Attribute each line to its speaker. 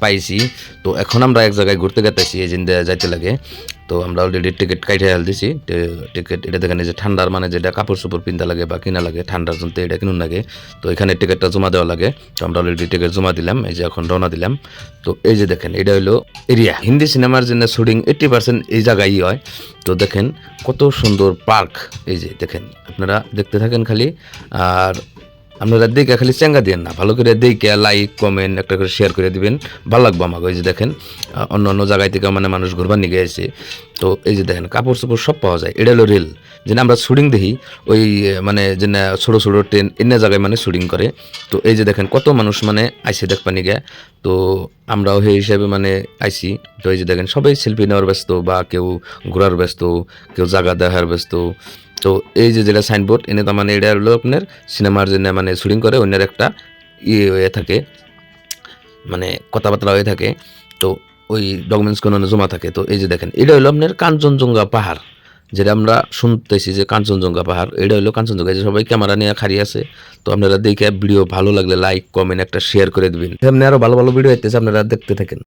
Speaker 1: পাইছি। তো এখন আমরা এক জায়গায় ঘুরতে গেতেছি, এই জিন্দে যাইতে লাগে। তো আমরা অলরেডি টিকিট কাইটে হেল দিছি। টিকিট এটা দেখেন, এই যে ঠান্ডার মানে যেটা কাপড় চোপড় পিনতে লাগে বা কিনা লাগে ঠান্ডার জন্য এটা কিনুন লাগে। তো এখানে টিকিটটা জমা দেওয়া লাগে। তো আমরা অলরেডি টিকিট জমা দিলাম, এই যে এখন রওনা দিলাম। তো এই যে দেখেন, এটা হলো এরিয়া। হিন্দি সিনেমার জন্য শুটিং 80% এই জায়গায় হয়। তো দেখেন কত সুন্দর পার্ক, এই যে দেখেন, আপনারা দেখতে থাকেন খালি। আর আপনারা দেখে খালি চেঙ্গা দিয়েন না, ভালো করে দেখে লাইক কমেন্ট একটা করে শেয়ার করে দিবেন, ভালো লাগবে আমাকে। ওই যে দেখেন, অন্য অন্য জায়গায় থেকে মানে মানুষ ঘুরবার নিয়ে গেছে। তো এই যে দেখেন কাপড় চোপড় সব পাওয়া যায়। এটা হলো রেল, যে আমরা শুটিং দেখি ওই মানে যে ছোটো ছোটো ট্রেন এনে জায়গায় মানে শুটিং করে। তো এই যে দেখেন কত মানুষ মানে আইসে দেখবা নিগে। তো আমরাও সেই হিসাবে মানে আইসি। তো এই যে দেখেন সবাই সেলফি নেওয়ার ব্যস্ত, বা কেউ ঘোরার ব্যস্ত, কেউ জায়গা দেখার ব্যস্ত। তো এই যে যেটা সাইনবোর্ড এনে, তার মানে এটা হলো আপনার সিনেমার জন্য মানে শুটিং করে অন্যের একটা ইয়ে হয়ে থাকে, মানে কথাবার্তা হয়ে থাকে। তো ওই ডকুমেন্টস কোনো জমা থাকে। তো এই যে দেখেন, এটা হলো আপনার কাঞ্চনজঙ্ঘা পাহাড়, যেটা আমরা শুনতেছি যে কাঞ্চনজঙ্ঘা পাহাড়, এটা হলো কাঞ্চনজঙ্ঘা। যে সবাই ক্যামেরা নিয়ে খাড়িয়ে আছে। তো আপনারা দেখে ভিডিও ভালো লাগলে লাইক কমেন্ট একটা শেয়ার করে দিবেন। সামনে আরো ভালো ভালো ভিডিও হইতেছে, আপনারা দেখতে থাকেন।